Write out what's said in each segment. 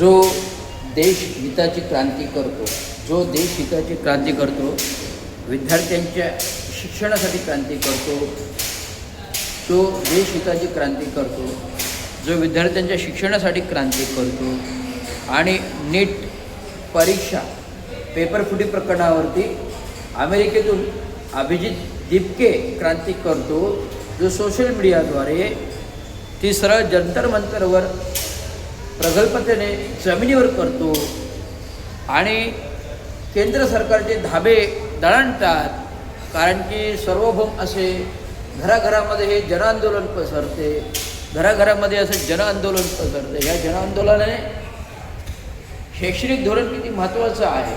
जो देश हिताची क्रांती करतो, जो देश हिताची क्रांती करतो, विद्यार्थ्यांच्या शिक्षणासाठी क्रांती करतो, जो देश हिताची क्रांती करतो, जो विद्यार्थ्यांच्या शिक्षणासाठी क्रांती करतो आणि नीट परीक्षा पेपरफुटी प्रकरणावरती अमेरिकेतून अभिजित दिपके क्रांती करतो, जो सोशल मीडियाद्वारे ती सरळ जंतर मंतरवर प्रगल्भतेने जमिनीवर करतो आणि केंद्र सरकारचे धाबे दळणतात. कारण की सार्वभौम असे घराघरामध्ये हे जनआंदोलन पसरते, घराघरामध्ये असं जनआंदोलन पसरते. या जनआंदोलनाने शैक्षणिक धोरण किती महत्त्वाचं आहे,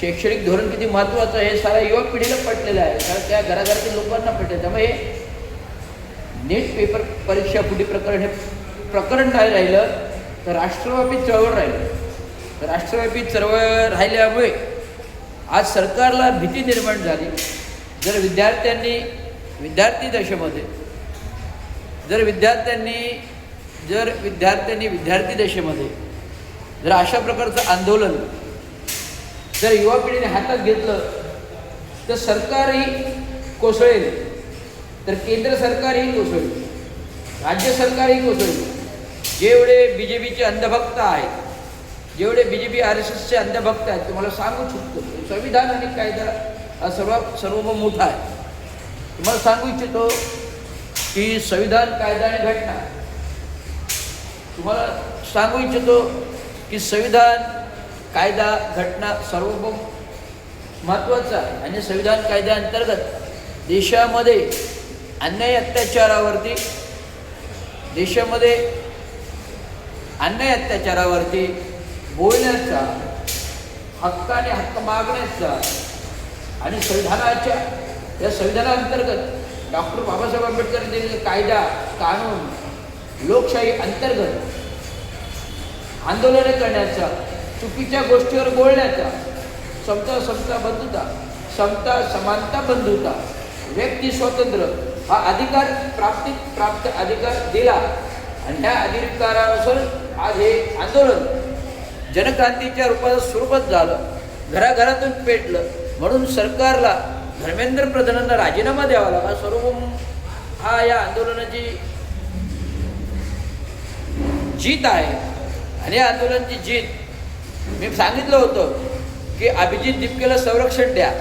शैक्षणिक धोरण किती महत्त्वाचं आहे हे साऱ्या युवा पिढीला पटलेलं आहे, कारण त्या घराघरातील लोकांना पटले. त्यामुळे नीट पेपर परीक्षा फुटी प्रकरण हे प्रकरण नाही राहिलं तर राष्ट्रव्यापी चळवळ राहिलं. तर राष्ट्रव्यापी चळवळ राहिल्यामुळे आज सरकारला भीती निर्माण झाली. जर विद्यार्थी दशेमध्ये विद्यार्थी दशेमध्ये जर अशा प्रकारचं आंदोलन जर युवा पिढीने हातात घेतलं तर सरकारही कोसळेल, तर केंद्र सरकारही कोसळेल, राज्य सरकारही कोसळेल. जेवढे BJPचे अंधभक्त आहेत, जेवढे BJP RSSचे अंधभक्त आहेत, तुम्हाला सांगू शकतो संविधान आणि कायदा हा सर्व मोठा आहे. तुम्हाला सांगू इच्छितो की संविधान, कायदा आणि घटना, तुम्हाला सांगू इच्छितो की संविधान, कायदा, घटना सार्वभौम महत्त्वाचा आहे. आणि संविधान कायद्याअंतर्गत देशामध्ये अन्याय अत्याचारावरती बोलण्याचा, हक्काने हक्क मागण्याचा आणि या संविधानाअंतर्गत डॉक्टर बाबासाहेब आंबेडकर दिलेले कायदा, कानून, लोकशाही अंतर्गत आंदोलने करण्याचा, चुकीच्या गोष्टीवर बोलण्याचा, समता समानता बंधुता, व्यक्ती स्वातंत्र्य हा अधिकार प्राप्त अधिकार दिला. आणि ह्या अधिकारानुसार आज हे आंदोलन जनक्रांतीच्या स्वरूपात झालं, घराघरातून पेटलं. म्हणून सरकारला धर्मेंद्र प्रधानांना राजीनामा द्यावा लागला. सार्वभौम हा या आंदोलनाची जीत आहे. आणि या आंदोलनाची जीत मी सांगितलं होतं की अभिजित दिपकेला संरक्षण द्या.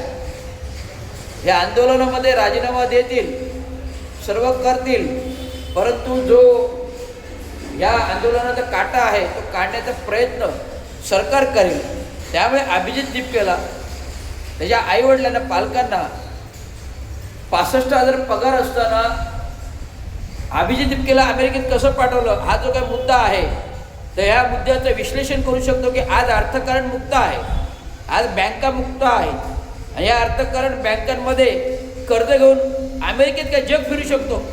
या आंदोलनामध्ये राजीनामा देतील, सर्व करतील, परंतु जो या आंदोलनाचा काटा आहे तो काढण्याचा प्रयत्न सरकार करेल. त्यामुळे अभिजित दिपकेला, त्याच्या आईवडिलांना, पालकांना 65,000 पगार असताना अभिजित दिपकेला अमेरिकेत कसं पाठवलं, हा जो काही मुद्दा आहे, तर ह्या मुद्द्याचं विश्लेषण करू शकतो की आज अर्थकारण मुक्त आहे, आज बँका मुक्त आहेत. आणि या अर्थकारण बँकांमध्ये कर्ज घेऊन अमेरिकेत काय जग फिरू शकतो.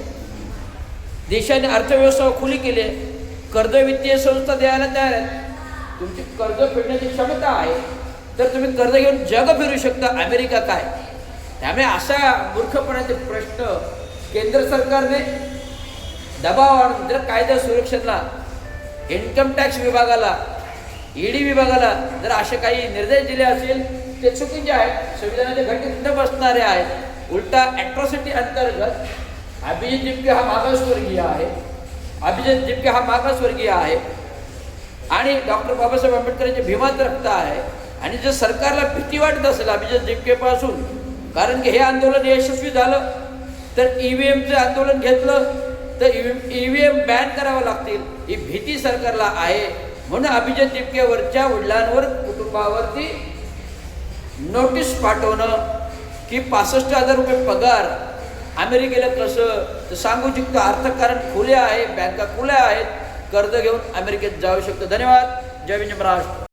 देशाने अर्थव्यवस्था खुली केली आहे, कर्ज वित्तीय संस्था द्यायला तयार आहेत. तुमची कर्ज फेडण्याची क्षमता आहे तर तुम्ही कर्ज घेऊन जग फिरू शकता, अमेरिका काय. त्यामुळे अशा मूर्खपणाचे प्रश्न केंद्र सरकारने दबाव आणून जर कायदा सुरक्षेला, इन्कम टॅक्स विभागाला, ED विभागाला जर असे काही निर्देश दिले असेल ते चुकीचे आहेत, संविधानाच्या घटनेत न बसणारे आहेत. उलटा ॲट्रॉसिटी अंतर्गत अभिजित दिपके हा मागासवर्गीय आहे आणि डॉक्टर बाबासाहेब आंबेडकरांचे भीमात रक्त आहे. आणि जर सरकारला भीती वाटत असेल अभिजित दिपकेपासून, कारण की हे आंदोलन यशस्वी झालं तर EVMचं आंदोलन घेतलं तर EVM बॅन करावं लागतील, ही भीती सरकारला आहे. म्हणून अभिजित दिपकेवरच्या वडिलांवर, कुटुंबावरती नोटीस पाठवणं की 65,000 रुपये पगार अमेरिकेला कसं, तर सांगू शकतो अर्थकारण खुले आहे, बँका खुल्या आहेत, कर्ज घेऊन अमेरिकेत जाऊ शकतो. धन्यवाद. जय भीम, जय महाराष्ट्र.